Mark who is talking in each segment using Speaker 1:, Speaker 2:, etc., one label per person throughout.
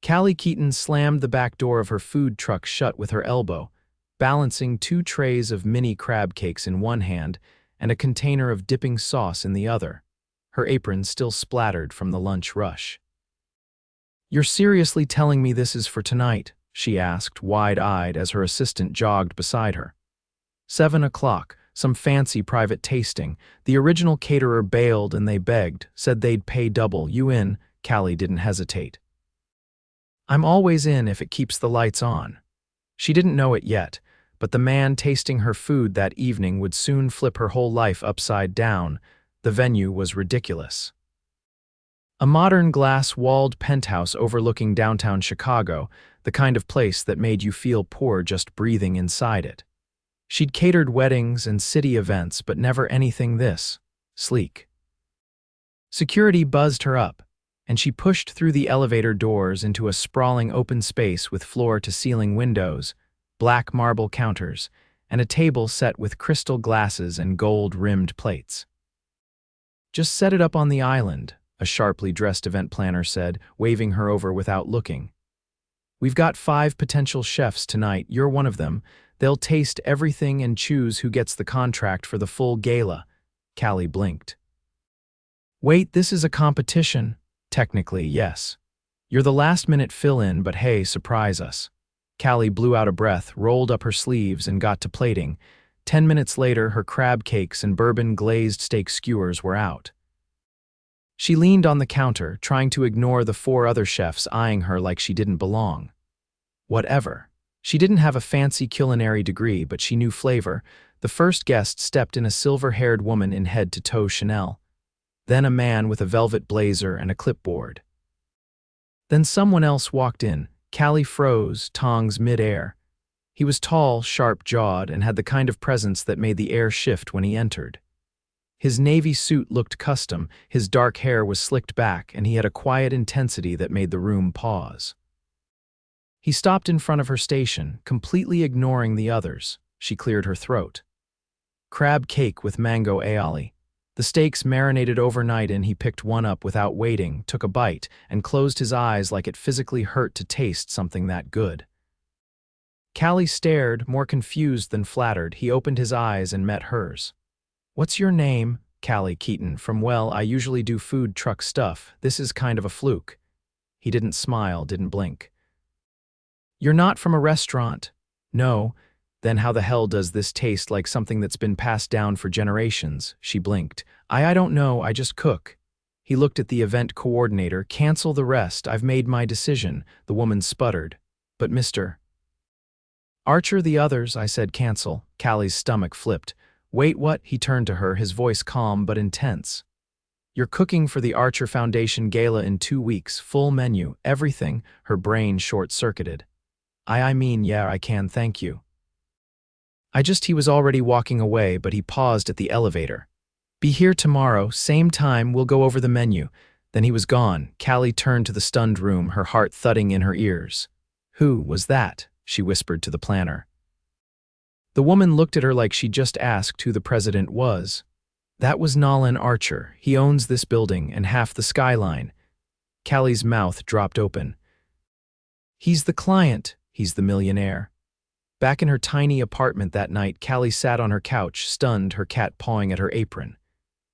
Speaker 1: Callie Keaton slammed the back door of her food truck shut with her elbow, balancing 2 trays of mini crab cakes in one hand and a container of dipping sauce in the other, her apron still splattered from the lunch rush. "You're seriously telling me this is for tonight?" she asked, wide-eyed as her assistant jogged beside her. 7 o'clock, some fancy private tasting. The original caterer bailed and they begged, said they'd pay double. "You in?" Callie didn't hesitate. "I'm always in if it keeps the lights on." She didn't know it yet, but the man tasting her food that evening would soon flip her whole life upside down. The venue was ridiculous. A modern glass-walled penthouse overlooking downtown Chicago, the kind of place that made you feel poor just breathing inside it. She'd catered weddings and city events, but never anything this sleek. Security buzzed her up, and she pushed through the elevator doors into a sprawling open space with floor-to-ceiling windows, black marble counters, and a table set with crystal glasses and gold-rimmed plates. "Just set it up on the island," a sharply dressed event planner said, waving her over without looking. "We've got 5 potential chefs tonight. You're one of them. They'll taste everything and choose who gets the contract for the full gala." Callie blinked. "Wait, this is a competition." "Technically, yes. You're the last-minute fill-in, but hey, surprise us." Callie blew out a breath, rolled up her sleeves, and got to plating. 10 minutes later, her crab cakes and bourbon-glazed steak skewers were out. She leaned on the counter, trying to ignore the 4 other chefs eyeing her like she didn't belong. Whatever. She didn't have a fancy culinary degree, but she knew flavor. The first guest stepped in, a silver-haired woman in head-to-toe Chanel. Then a man with a velvet blazer and a clipboard. Then someone else walked in. Callie froze, tongs mid-air. He was tall, sharp-jawed, and had the kind of presence that made the air shift when he entered. His navy suit looked custom, his dark hair was slicked back, and he had a quiet intensity that made the room pause. He stopped in front of her station, completely ignoring the others. She cleared her throat. "Crab cake with mango aioli." The steaks marinated overnight, and he picked one up without waiting, took a bite, and closed his eyes like it physically hurt to taste something that good. Callie stared, more confused than flattered. He opened his eyes and met hers. "What's your name?" "Callie Keaton, from well, I usually do food truck stuff. This is kind of a fluke." He didn't smile, didn't blink. "You're not from a restaurant?" "No." "Then how the hell does this taste like something that's been passed down for generations?" She blinked. I don't know, I just cook." He looked at the event coordinator. "Cancel the rest, I've made my decision." The woman sputtered. "But Mr. Archer, the others," I said. "Cancel." Callie's stomach flipped. "Wait, what?" He turned to her, his voice calm but intense. "You're cooking for the Archer Foundation Gala in 2 weeks, full menu, everything." Her brain short-circuited. I mean, yeah, I can, thank you." He was already walking away, but he paused at the elevator. "Be here tomorrow, same time, we'll go over the menu." Then he was gone. Callie turned to the stunned room, her heart thudding in her ears. "Who was that?" she whispered to the planner. The woman looked at her like she'd just asked who the president was. "That was Nolan Archer. He owns this building and half the skyline." Callie's mouth dropped open. "He's the client. He's the millionaire." Back in her tiny apartment that night, Callie sat on her couch, stunned, her cat pawing at her apron.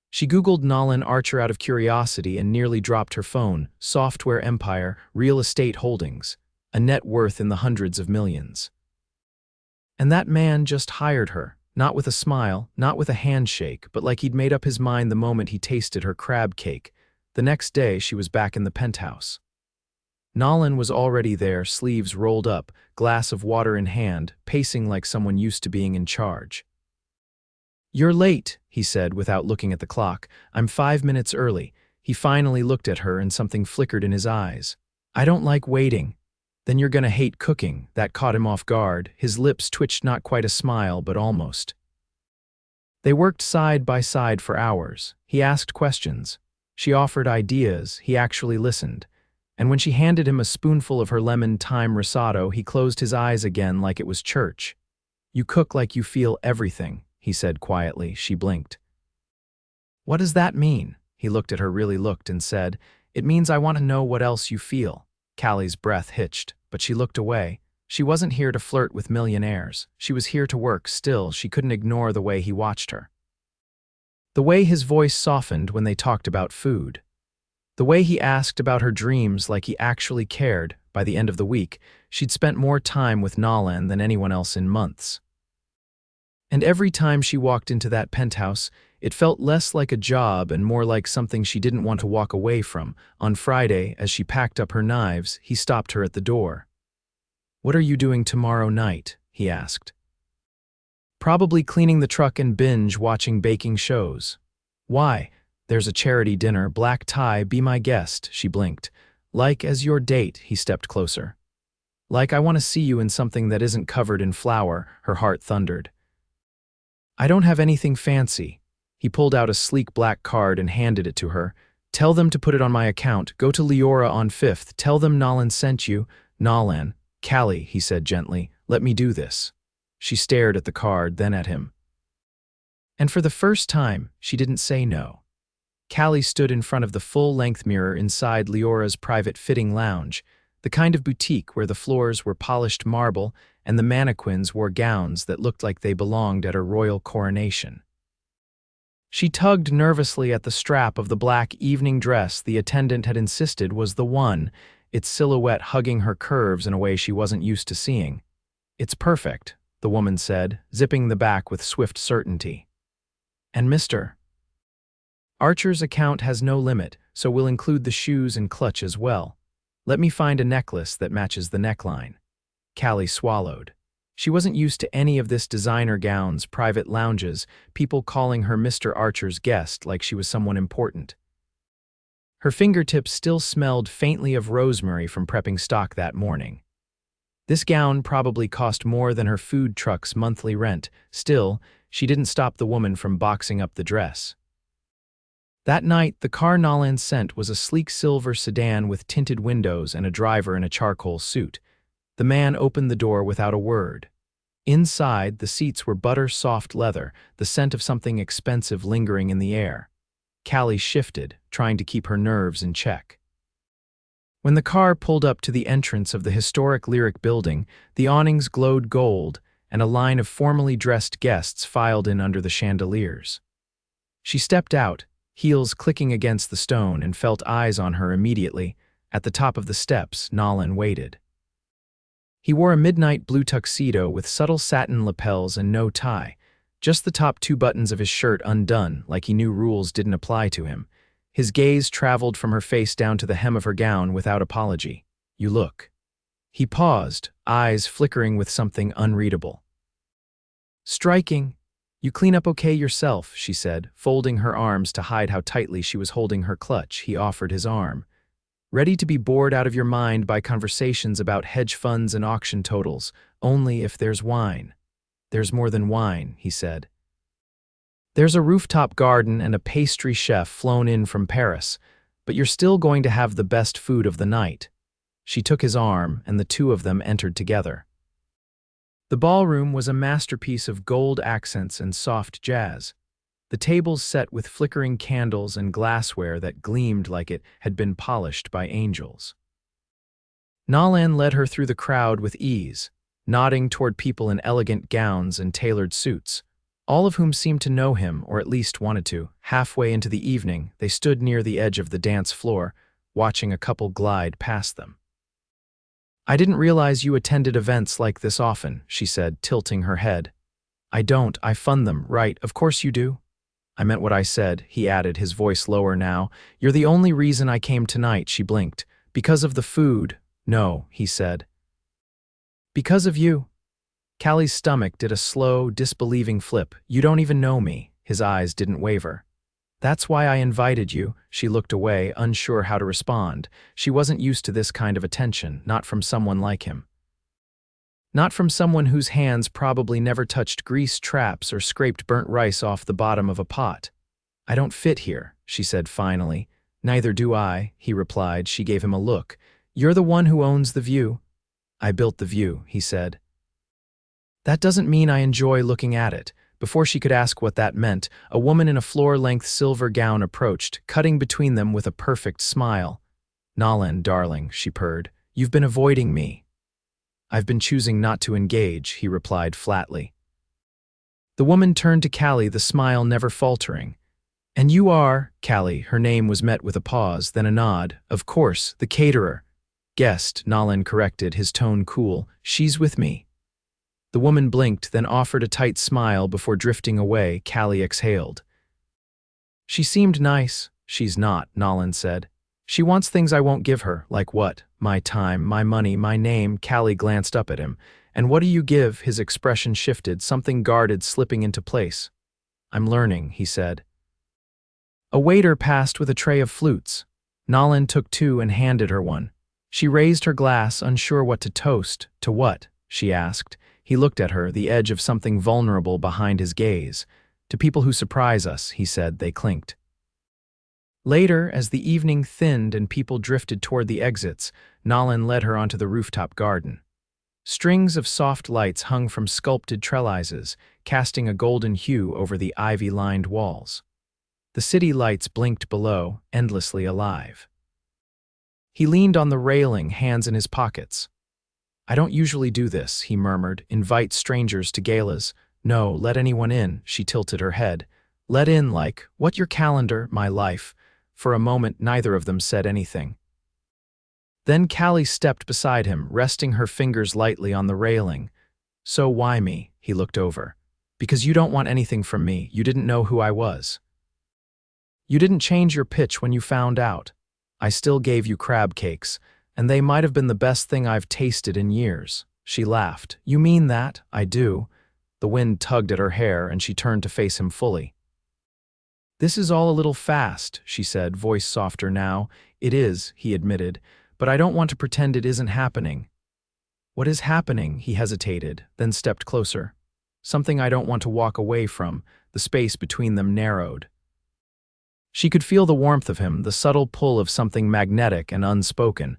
Speaker 1: She Googled Nolan Archer out of curiosity and nearly dropped her phone. Software empire, real estate holdings, a net worth in the hundreds of millions. And that man just hired her, not with a smile, not with a handshake, but like he'd made up his mind the moment he tasted her crab cake. The next day, she was back in the penthouse. Nolan was already there, sleeves rolled up, glass of water in hand, pacing like someone used to being in charge. "You're late," he said without looking at the clock. "I'm 5 minutes early." He finally looked at her and something flickered in his eyes. "I don't like waiting." "Then you're gonna hate cooking." That caught him off guard. His lips twitched, not quite a smile, but almost. They worked side by side for hours. He asked questions. She offered ideas. He actually listened. And when she handed him a spoonful of her lemon thyme risotto, he closed his eyes again like it was church. "You cook like you feel everything," he said quietly. She blinked. "What does that mean?" He looked at her, really looked, and said, "It means I want to know what else you feel." Callie's breath hitched, but she looked away. She wasn't here to flirt with millionaires. She was here to work. Still, she couldn't ignore the way he watched her. The way his voice softened when they talked about food. The way he asked about her dreams like he actually cared. By the end of the week, she'd spent more time with Nolan than anyone else in months. And every time she walked into that penthouse, it felt less like a job and more like something she didn't want to walk away from. On Friday, as she packed up her knives, he stopped her at the door. "What are you doing tomorrow night?" he asked. "Probably cleaning the truck and binge watching baking shows." "Why?" "There's a charity dinner, black tie, be my guest," she blinked. "Like as your date," he stepped closer. "Like I want to see you in something that isn't covered in flour," her heart thundered. "I don't have anything fancy." He pulled out a sleek black card and handed it to her. "Tell them to put it on my account. Go to Leora on 5th. Tell them Nolan sent you." "Nolan." "Callie," he said gently, "let me do this." She stared at the card, then at him. And for the first time, she didn't say no. Callie stood in front of the full-length mirror inside Leora's private fitting lounge, the kind of boutique where the floors were polished marble and the mannequins wore gowns that looked like they belonged at a royal coronation. She tugged nervously at the strap of the black evening dress the attendant had insisted was the one, its silhouette hugging her curves in a way she wasn't used to seeing. "It's perfect," the woman said, zipping the back with swift certainty. "And Mr. Archer's account has no limit, so we'll include the shoes and clutch as well. Let me find a necklace that matches the neckline." Callie swallowed. She wasn't used to any of this designer gowns, private lounges, people calling her Mr. Archer's guest like she was someone important. Her fingertips still smelled faintly of rosemary from prepping stock that morning. This gown probably cost more than her food truck's monthly rent. Still, she didn't stop the woman from boxing up the dress. That night, the car Nolan sent was a sleek silver sedan with tinted windows and a driver in a charcoal suit. The man opened the door without a word. Inside, the seats were butter-soft leather, the scent of something expensive lingering in the air. Callie shifted, trying to keep her nerves in check. When the car pulled up to the entrance of the historic Lyric building, the awnings glowed gold, and a line of formally dressed guests filed in under the chandeliers. She stepped out, heels clicking against the stone, and felt eyes on her immediately. At the top of the steps, Nolan waited. He wore a midnight blue tuxedo with subtle satin lapels and no tie, just the top 2 buttons of his shirt undone, like he knew rules didn't apply to him. His gaze traveled from her face down to the hem of her gown without apology. "You look." He paused, eyes flickering with something unreadable. "Striking. You clean up okay yourself," she said, folding her arms to hide how tightly she was holding her clutch. He offered his arm. "Ready to be bored out of your mind by conversations about hedge funds and auction totals, only if there's wine." "There's more than wine," he said. "There's a rooftop garden and a pastry chef flown in from Paris, but you're still going to have the best food of the night." She took his arm, and the two of them entered together. The ballroom was a masterpiece of gold accents and soft jazz. The tables set with flickering candles and glassware that gleamed like it had been polished by angels. Nolan led her through the crowd with ease, nodding toward people in elegant gowns and tailored suits, all of whom seemed to know him, or at least wanted to. Halfway into the evening, they stood near the edge of the dance floor, watching a couple glide past them. "I didn't realize you attended events like this often," she said, tilting her head. "I don't, I fund them, right, of course you do." "I meant what I said," he added, his voice lower now. "You're the only reason I came tonight," she blinked. "Because of the food." "No," he said. "Because of you." Callie's stomach did a slow, disbelieving flip. "You don't even know me." His eyes didn't waver. "That's why I invited you." She looked away, unsure how to respond. She wasn't used to this kind of attention, not from someone like him. Not from someone whose hands probably never touched grease traps or scraped burnt rice off the bottom of a pot. "I don't fit here," she said finally. "Neither do I," he replied. She gave him a look. "You're the one who owns the view." "I built the view," he said. "That doesn't mean I enjoy looking at it." Before she could ask what that meant, a woman in a floor-length silver gown approached, cutting between them with a perfect smile. "Nolan, darling," she purred, You've been avoiding me. I've been choosing not to engage, he replied flatly. The woman turned to Callie, the smile never faltering. And you are, Callie, her name was met with a pause, then a nod. Of course, the caterer. Guest, Nolan corrected, his tone cool. She's with me. The woman blinked, then offered a tight smile before drifting away. Callie exhaled. She seemed nice. She's not, Nolan said. She wants things I won't give her. Like what? My time, my money, my name. Callie glanced up at him. And what do you give? His expression shifted, something guarded slipping into place. I'm learning, he said. A waiter passed with a tray of flutes. Nolan took two and handed her one. She raised her glass, unsure what to toast. To what? She asked. He looked at her, the edge of something vulnerable behind his gaze. To people who surprise us, he said. They clinked. Later, as the evening thinned and people drifted toward the exits, Nolan led her onto the rooftop garden. Strings of soft lights hung from sculpted trellises, casting a golden hue over the ivy-lined walls. The city lights blinked below, endlessly alive. He leaned on the railing, hands in his pockets. I don't usually do this, he murmured, invite strangers to galas. No, let anyone in, she tilted her head. Let in like, what your calendar, my life. For a moment, neither of them said anything. Then Callie stepped beside him, resting her fingers lightly on the railing. So why me? He looked over. Because you don't want anything from me. You didn't know who I was. You didn't change your pitch when you found out. I still gave you crab cakes, and they might have been the best thing I've tasted in years. She laughed. You mean that? I do. The wind tugged at her hair, and she turned to face him fully. This is all a little fast, she said, voice softer now. It is, he admitted, but I don't want to pretend it isn't happening. What is happening? He hesitated, then stepped closer. Something I don't want to walk away from. The space between them narrowed. She could feel the warmth of him, the subtle pull of something magnetic and unspoken.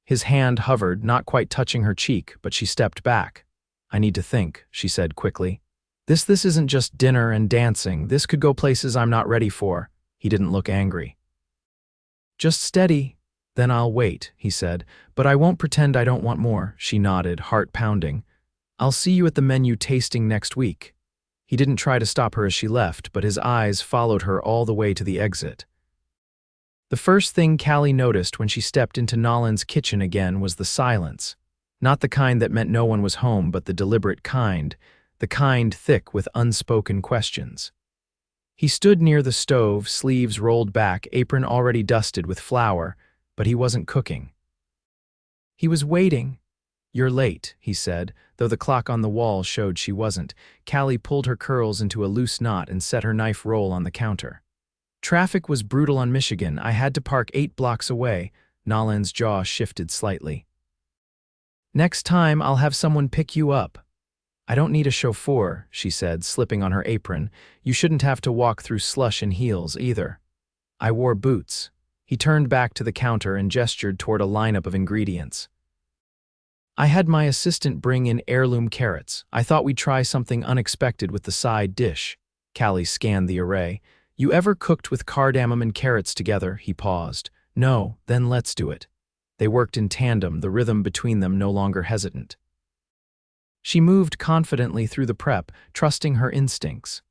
Speaker 1: His hand hovered, not quite touching her cheek, but she stepped back. I need to think, she said quickly. This isn't just dinner and dancing. This could go places I'm not ready for. He didn't look angry. Just steady. Then I'll wait, he said, but I won't pretend I don't want more. She nodded, heart pounding. I'll see you at the menu tasting next week. He didn't try to stop her as she left, but his eyes followed her all the way to the exit. The first thing Callie noticed when she stepped into Nolan's kitchen again was the silence. Not the kind that meant no one was home, but the deliberate kind, the kind thick with unspoken questions. He stood near the stove, sleeves rolled back, apron already dusted with flour, but he wasn't cooking. He was waiting. You're late, he said, though the clock on the wall showed she wasn't. Callie pulled her curls into a loose knot and set her knife roll on the counter. Traffic was brutal on Michigan. I had to park 8 blocks away. Nolan's jaw shifted slightly. Next time, I'll have someone pick you up. I don't need a chauffeur, she said, slipping on her apron. You shouldn't have to walk through slush in heels, either. I wore boots. He turned back to the counter and gestured toward a lineup of ingredients. I had my assistant bring in heirloom carrots. I thought we'd try something unexpected with the side dish. Callie scanned the array. You ever cooked with cardamom and carrots together? He paused. No, then let's do it. They worked in tandem, the rhythm between them no longer hesitant. She moved confidently through the prep, trusting her instincts.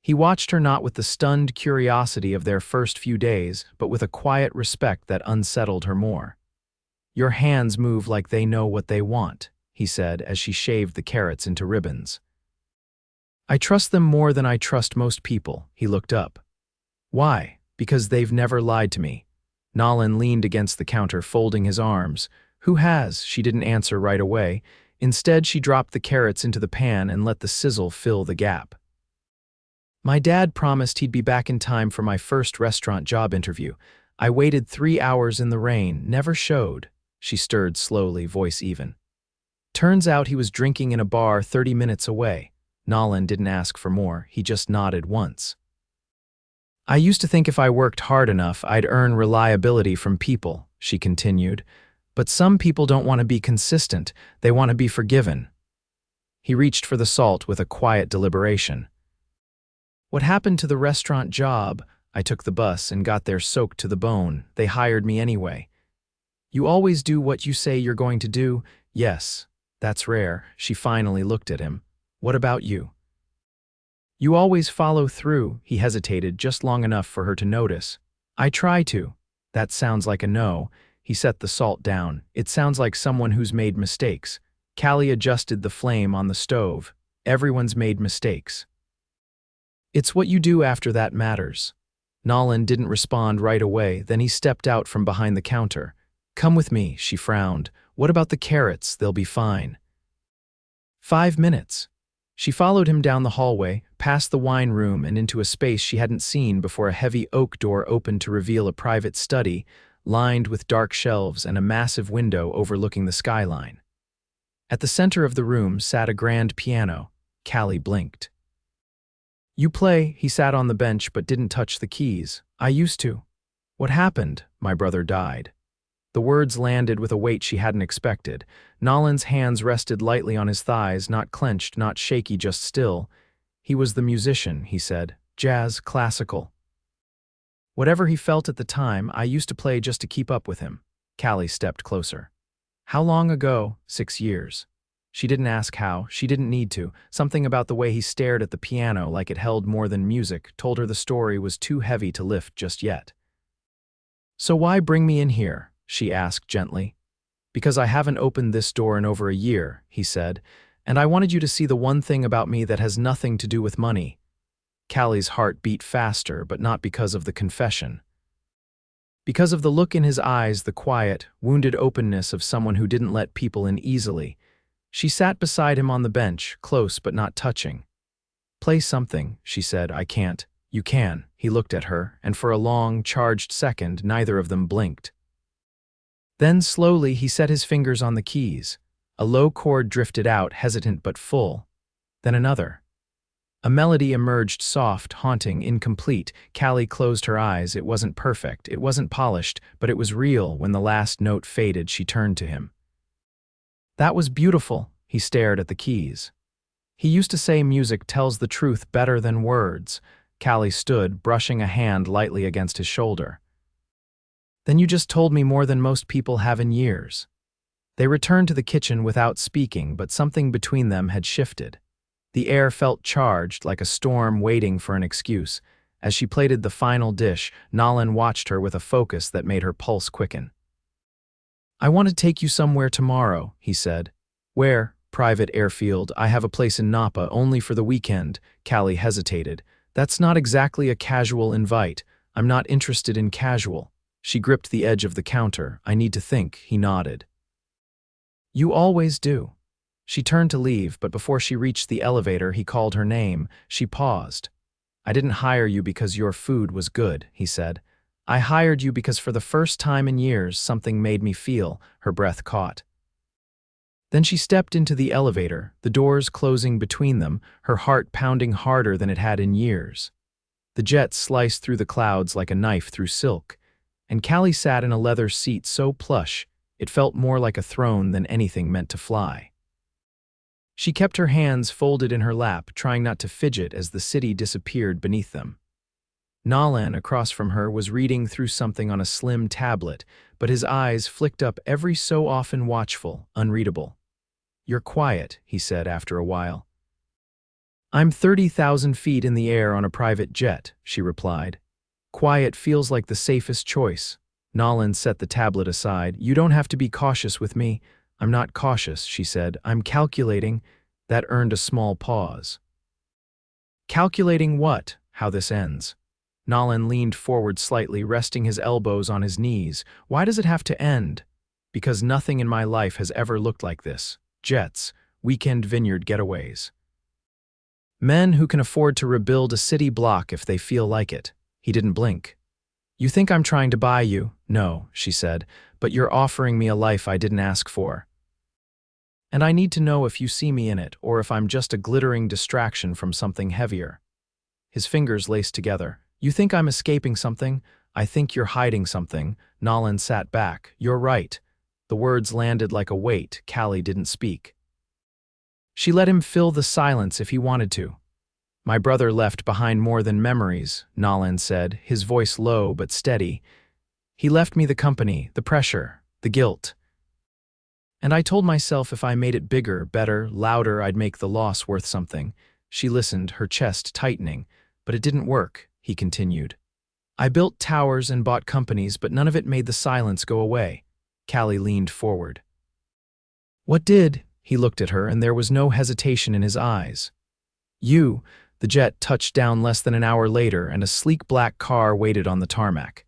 Speaker 1: He watched her not with the stunned curiosity of their first few days, but with a quiet respect that unsettled her more. Your hands move like they know what they want, he said as she shaved the carrots into ribbons. I trust them more than I trust most people, he looked up. Why? Because they've never lied to me. Nolan leaned against the counter, folding his arms. Who has? She didn't answer right away. Instead, she dropped the carrots into the pan and let the sizzle fill the gap. My dad promised he'd be back in time for my first restaurant job interview. I waited 3 hours in the rain, never showed. She stirred slowly, voice even. Turns out he was drinking in a bar 30 minutes away. Nolan didn't ask for more, he just nodded once. I used to think if I worked hard enough, I'd earn reliability from people, she continued. But some people don't want to be consistent, they want to be forgiven. He reached for the salt with a quiet deliberation. What happened to the restaurant job? I took the bus and got there soaked to the bone. They hired me anyway. You always do what you say you're going to do? Yes. That's rare. She finally looked at him. What about you? You always follow through. He hesitated just long enough for her to notice. I try to. That sounds like a no. He set the salt down. It sounds like someone who's made mistakes. Callie adjusted the flame on the stove. Everyone's made mistakes. It's what you do after that matters. Nolan didn't respond right away, then he stepped out from behind the counter. Come with me, she frowned. What about the carrots? They'll be fine. 5 minutes. She followed him down the hallway, past the wine room and into a space she hadn't seen before a heavy oak door opened to reveal a private study, lined with dark shelves and a massive window overlooking the skyline. At the center of the room sat a grand piano. Callie blinked. You play, he sat on the bench but didn't touch the keys. I used to. What happened? My brother died. The words landed with a weight she hadn't expected. Nolan's hands rested lightly on his thighs, not clenched, not shaky, just still. He was the musician, he said. Jazz, classical. Whatever he felt at the time, I used to play just to keep up with him. Callie stepped closer. How long ago? 6 years. She didn't ask how, she didn't need to. Something about the way he stared at the piano like it held more than music told her the story was too heavy to lift just yet. So why bring me in here? She asked gently. Because I haven't opened this door in over a year, he said, and I wanted you to see the one thing about me that has nothing to do with money. Callie's heart beat faster, but not because of the confession. Because of the look in his eyes, the quiet, wounded openness of someone who didn't let people in easily. She sat beside him on the bench, close but not touching. Play something, she said. I can't. You can. He looked at her, and for a long, charged second, neither of them blinked. Then slowly he set his fingers on the keys. A low chord drifted out, hesitant but full. Then another. A melody emerged, soft, haunting, incomplete. Callie closed her eyes. It wasn't perfect, it wasn't polished, but it was real. When the last note faded, she turned to him. That was beautiful. He stared at the keys. He used to say music tells the truth better than words. Callie stood, brushing a hand lightly against his shoulder. Then you just told me more than most people have in years. They returned to the kitchen without speaking, but something between them had shifted. The air felt charged, like a storm waiting for an excuse. As she plated the final dish, Nolan watched her with a focus that made her pulse quicken. I want to take you somewhere tomorrow, he said. Where? Private airfield. I have a place in Napa, only for the weekend. Callie hesitated. That's not exactly a casual invite. I'm not interested in casual. She gripped the edge of the counter. I need to think, he nodded. You always do. She turned to leave, but before she reached the elevator, he called her name. She paused. I didn't hire you because your food was good, he said. I hired you because for the first time in years, something made me feel. Her breath caught. Then she stepped into the elevator, the doors closing between them, her heart pounding harder than it had in years. The jet sliced through the clouds like a knife through silk, and Callie sat in a leather seat so plush, it felt more like a throne than anything meant to fly. She kept her hands folded in her lap, trying not to fidget as the city disappeared beneath them. Nolan, across from her, was reading through something on a slim tablet, but his eyes flicked up every so often, watchful, unreadable. You're quiet, he said after a while. I'm 30,000 feet in the air on a private jet, she replied. Quiet feels like the safest choice. Nolan set the tablet aside. You don't have to be cautious with me. I'm not cautious, she said. I'm calculating. That earned a small pause. Calculating what? How this ends. Nolan leaned forward slightly, resting his elbows on his knees. Why does it have to end? Because nothing in my life has ever looked like this. Jets, weekend vineyard getaways. Men who can afford to rebuild a city block if they feel like it. He didn't blink. You think I'm trying to buy you? No, she said, but you're offering me a life I didn't ask for. And I need to know if you see me in it, or if I'm just a glittering distraction from something heavier. His fingers laced together. You think I'm escaping something? I think you're hiding something. Nolan sat back. You're right. The words landed like a weight. Callie didn't speak. She let him fill the silence if he wanted to. My brother left behind more than memories, Nolan said, his voice low but steady. He left me the company, the pressure, the guilt. And I told myself if I made it bigger, better, louder, I'd make the loss worth something. She listened, her chest tightening. But it didn't work, he continued. I built towers and bought companies, but none of it made the silence go away. Callie leaned forward. What did? He looked at her, and there was no hesitation in his eyes. You. The jet touched down less than an hour later, and a sleek black car waited on the tarmac.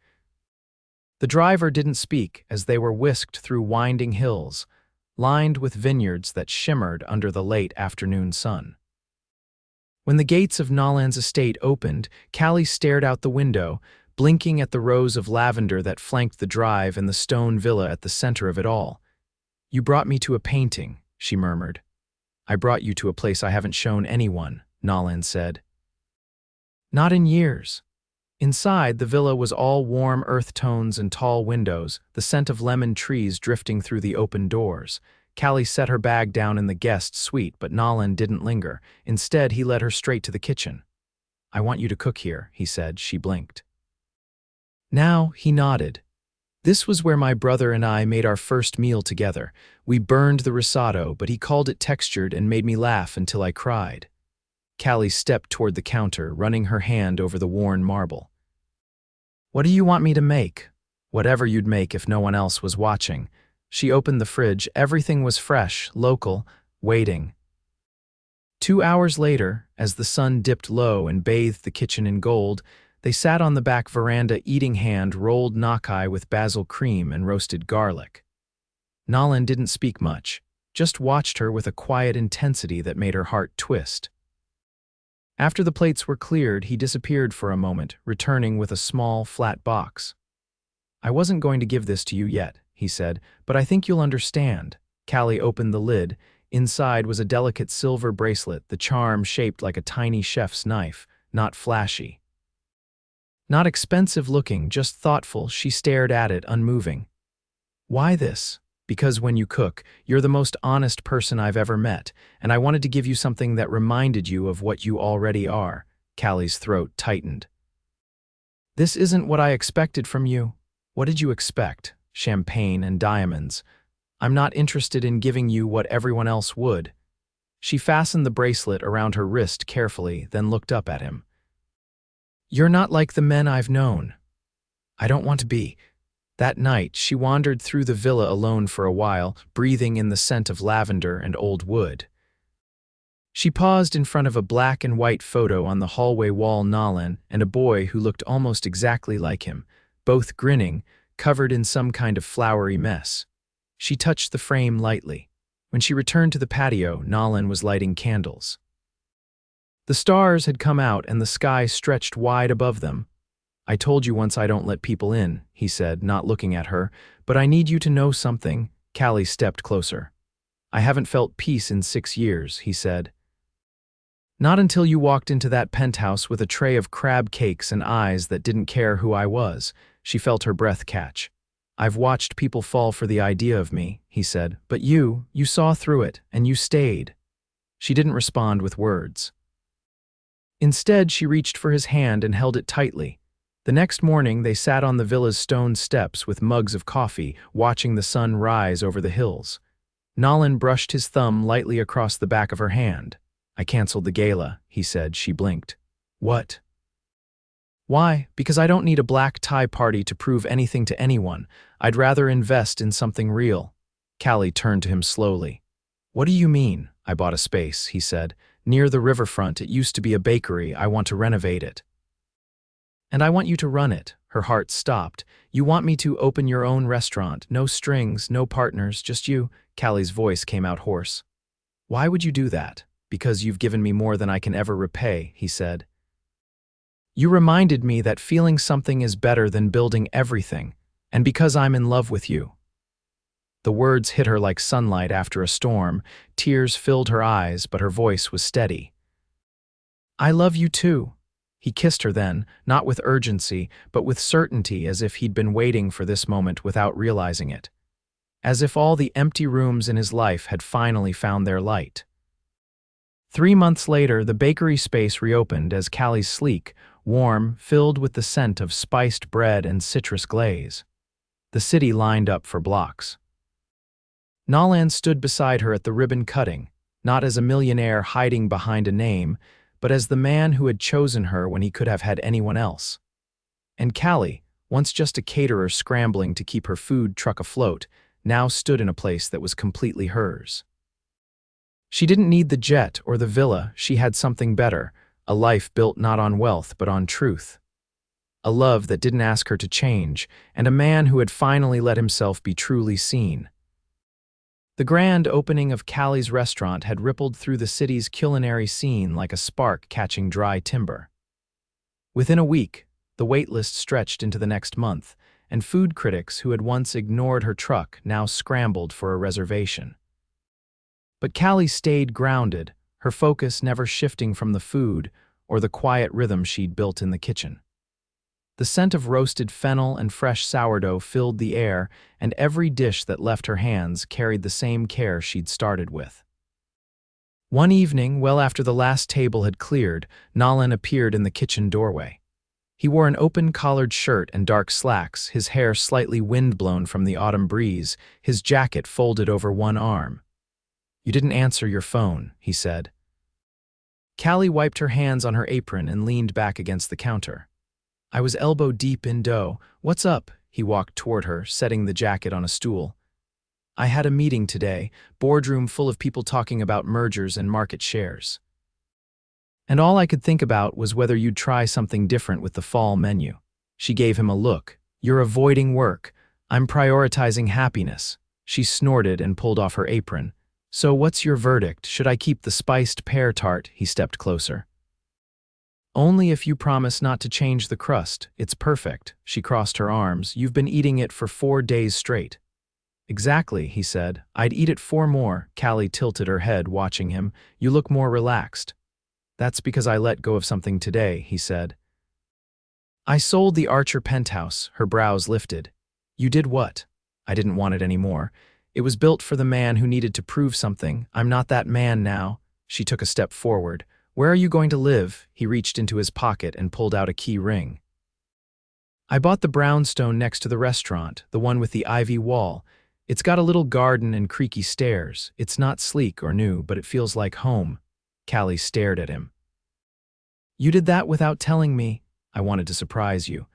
Speaker 1: The driver didn't speak as they were whisked through winding hills, lined with vineyards that shimmered under the late afternoon sun. When the gates of Nolan's estate opened, Callie stared out the window, blinking at the rows of lavender that flanked the drive and the stone villa at the center of it all. You brought me to a painting, she murmured. I brought you to a place I haven't shown anyone, Nolan said. Not in years. Inside, the villa was all warm earth tones and tall windows, the scent of lemon trees drifting through the open doors. Callie set her bag down in the guest suite, but Nolan didn't linger. Instead, he led her straight to the kitchen. I want you to cook here, he said. She blinked. Now, he nodded. This was where my brother and I made our first meal together. We burned the risotto, but he called it textured and made me laugh until I cried. Callie stepped toward the counter, running her hand over the worn marble. What do you want me to make? Whatever you'd make if no one else was watching. She opened the fridge. Everything was fresh, local, waiting. 2 hours later, as the sun dipped low and bathed the kitchen in gold, they sat on the back veranda eating hand-rolled gnocchi with basil cream and roasted garlic. Nolan didn't speak much, just watched her with a quiet intensity that made her heart twist. After the plates were cleared, he disappeared for a moment, returning with a small, flat box. I wasn't going to give this to you yet, he said, but I think you'll understand. Callie opened the lid. Inside was a delicate silver bracelet, the charm shaped like a tiny chef's knife, not flashy. Not expensive looking, just thoughtful. She stared at it, unmoving. Why this? Because when you cook, you're the most honest person I've ever met, and I wanted to give you something that reminded you of what you already are. Callie's throat tightened. This isn't what I expected from you. What did you expect? Champagne and diamonds. I'm not interested in giving you what everyone else would. She fastened the bracelet around her wrist carefully, then looked up at him. You're not like the men I've known. I don't want to be. That night, she wandered through the villa alone for a while, breathing in the scent of lavender and old wood. She paused in front of a black and white photo on the hallway wall. Nolan and a boy who looked almost exactly like him, both grinning, covered in some kind of flowery mess. She touched the frame lightly. When she returned to the patio, Nolan was lighting candles. The stars had come out and the sky stretched wide above them. I told you once I don't let people in, he said, not looking at her, but I need you to know something. Callie stepped closer. I haven't felt peace in 6 years, he said. Not until you walked into that penthouse with a tray of crab cakes and eyes that didn't care who I was. She felt her breath catch. I've watched people fall for the idea of me, he said, but you saw through it, and you stayed. She didn't respond with words. Instead, she reached for his hand and held it tightly. The next morning, they sat on the villa's stone steps with mugs of coffee, watching the sun rise over the hills. Nolan brushed his thumb lightly across the back of her hand. I canceled the gala, he said. She blinked. What? Why? Because I don't need a black tie party to prove anything to anyone. I'd rather invest in something real. Callie turned to him slowly. What do you mean? I bought a space, he said. Near the riverfront. It used to be a bakery. I want to renovate it. And I want you to run it. Her heart stopped. You want me to open your own restaurant. No strings, no partners, just you. Callie's voice came out hoarse. Why would you do that? Because you've given me more than I can ever repay, he said. You reminded me that feeling something is better than building everything, and because I'm in love with you. The words hit her like sunlight after a storm. Tears filled her eyes, but her voice was steady. I love you too. He kissed her then, not with urgency, but with certainty, as if he'd been waiting for this moment without realizing it. As if all the empty rooms in his life had finally found their light. 3 months later, the bakery space reopened as Callie's sleek, warm, filled with the scent of spiced bread and citrus glaze. The city lined up for blocks. Nolan stood beside her at the ribbon cutting, not as a millionaire hiding behind a name, but as the man who had chosen her when he could have had anyone else. And Callie, once just a caterer scrambling to keep her food truck afloat, now stood in a place that was completely hers. She didn't need the jet or the villa, she had something better, a life built not on wealth but on truth. A love that didn't ask her to change, and a man who had finally let himself be truly seen. The grand opening of Callie's restaurant had rippled through the city's culinary scene like a spark catching dry timber. Within a week, the wait list stretched into the next month, and food critics who had once ignored her truck now scrambled for a reservation. But Callie stayed grounded, her focus never shifting from the food or the quiet rhythm she'd built in the kitchen. The scent of roasted fennel and fresh sourdough filled the air, and every dish that left her hands carried the same care she'd started with. One evening, well after the last table had cleared, Nolan appeared in the kitchen doorway. He wore an open-collared shirt and dark slacks, his hair slightly wind-blown from the autumn breeze, his jacket folded over one arm. "You didn't answer your phone," he said. Callie wiped her hands on her apron and leaned back against the counter. "I was elbow-deep in dough. What's up?" He walked toward her, setting the jacket on a stool. "I had a meeting today, boardroom full of people talking about mergers and market shares. And all I could think about was whether you'd try something different with the fall menu." She gave him a look. "You're avoiding work. I'm prioritizing happiness." She snorted and pulled off her apron. "So what's your verdict? Should I keep the spiced pear tart?" He stepped closer. "Only if you promise not to change the crust. It's perfect." She crossed her arms. "You've been eating it for 4 days straight." "Exactly," he said. "I'd eat it 4 more. Callie tilted her head, watching him. "You look more relaxed." "That's because I let go of something today," he said. "I sold the Archer penthouse." Her brows lifted. "You did what?" "I didn't want it anymore. It was built for the man who needed to prove something. I'm not that man now." She took a step forward. "Where are you going to live?" He reached into his pocket and pulled out a key ring. "I bought the brownstone next to the restaurant, the one with the ivy wall. It's got a little garden and creaky stairs. It's not sleek or new, but it feels like home." Callie stared at him. "You did that without telling me." "I wanted to surprise you."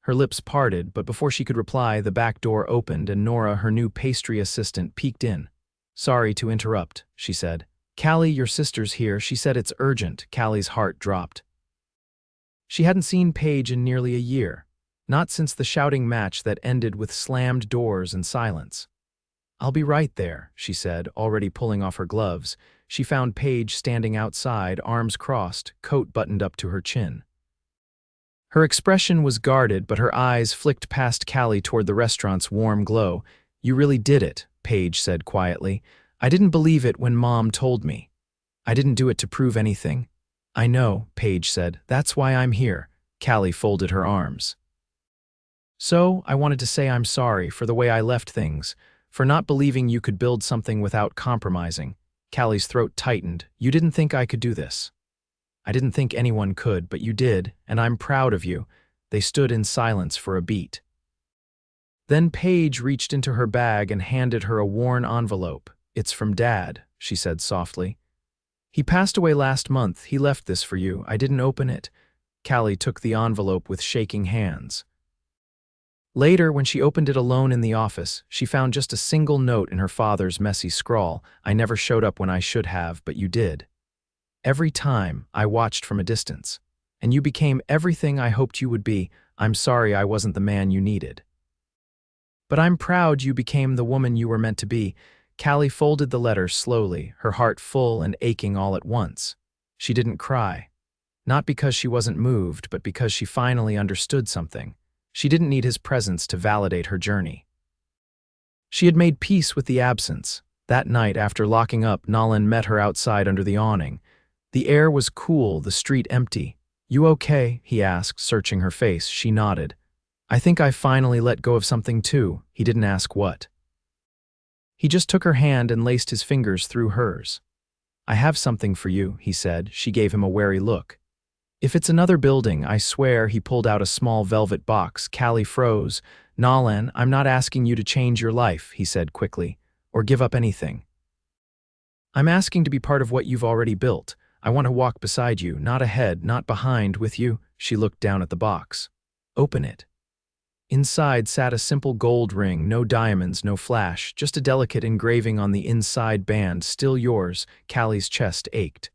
Speaker 1: Her lips parted, but before she could reply, the back door opened and Nora, her new pastry assistant, peeked in. "Sorry to interrupt," she said. "Callie, your sister's here. She said it's urgent." Callie's heart dropped. She hadn't seen Paige in nearly a year, not since the shouting match that ended with slammed doors and silence. "I'll be right there," she said, already pulling off her gloves. She found Paige standing outside, arms crossed, coat buttoned up to her chin. Her expression was guarded, but her eyes flicked past Callie toward the restaurant's warm glow. "You really did it," Paige said quietly. "I didn't believe it when Mom told me. I didn't do it to prove anything." "I know," Paige said. "That's why I'm here." Callie folded her arms. "So, I wanted to say I'm sorry for the way I left things, for not believing you could build something without compromising." Callie's throat tightened. "You didn't think I could do this." "I didn't think anyone could, but you did, and I'm proud of you." They stood in silence for a beat. Then Paige reached into her bag and handed her a worn envelope. "It's from Dad," she said softly. "He passed away last month. He left this for you. I didn't open it." Callie took the envelope with shaking hands. Later, when she opened it alone in the office, she found just a single note in her father's messy scrawl. "I never showed up when I should have, but you did. Every time, I watched from a distance. And you became everything I hoped you would be. I'm sorry I wasn't the man you needed. But I'm proud you became the woman you were meant to be." Callie folded the letter slowly, her heart full and aching all at once. She didn't cry. Not because she wasn't moved, but because she finally understood something. She didn't need his presence to validate her journey. She had made peace with the absence. That night, after locking up, Nolan met her outside under the awning. The air was cool, the street empty. "You okay?" he asked, searching her face. She nodded. "I think I finally let go of something too." He didn't ask what. He just took her hand and laced his fingers through hers. "I have something for you," he said. She gave him a wary look. "If it's another building, I swear." He pulled out a small velvet box. Callie froze. Nolan, I'm not asking you to change your life, he said quickly, or give up anything. I'm asking to be part of what you've already built. I want to walk beside you, not ahead, not behind, with you. She looked down at the box. Open it. Inside sat a simple gold ring, no diamonds, no flash, just a delicate engraving on the inside band, still yours. Callie's chest ached.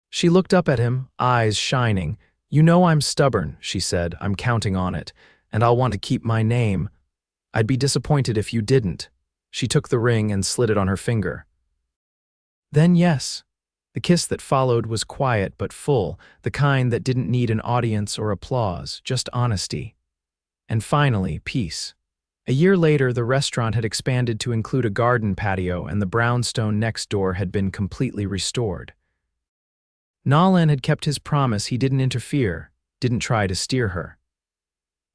Speaker 1: She looked up at him, eyes shining. You know I'm stubborn, she said. I'm counting on it, and I'll want to keep my name. I'd be disappointed if you didn't. She took the ring and slid it on her finger. Then yes. The kiss that followed was quiet but full, the kind that didn't need an audience or applause, just honesty. And finally, peace. A year later, the restaurant had expanded to include a garden patio, and the brownstone next door had been completely restored. Nolan had kept his promise. He didn't interfere, didn't try to steer her.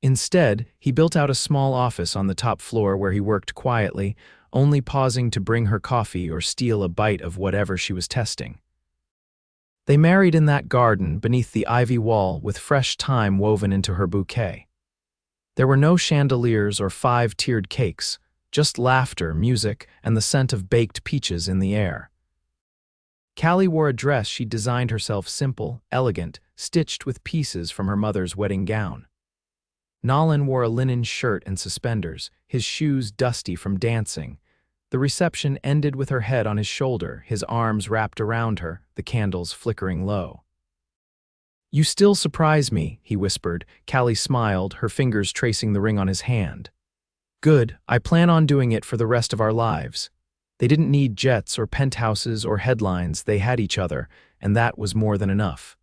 Speaker 1: Instead, he built out a small office on the top floor where he worked quietly, only pausing to bring her coffee or steal a bite of whatever she was testing. They married in that garden beneath the ivy wall with fresh thyme woven into her bouquet. There were no chandeliers or five-tiered cakes, just laughter, music, and the scent of baked peaches in the air. Callie wore a dress she'd designed herself, simple, elegant, stitched with pieces from her mother's wedding gown. Nolan wore a linen shirt and suspenders, his shoes dusty from dancing. The reception ended with her head on his shoulder, his arms wrapped around her, the candles flickering low. You still surprise me, he whispered. Callie smiled, her fingers tracing the ring on his hand. Good, I plan on doing it for the rest of our lives. They didn't need jets or penthouses or headlines, they had each other, and that was more than enough.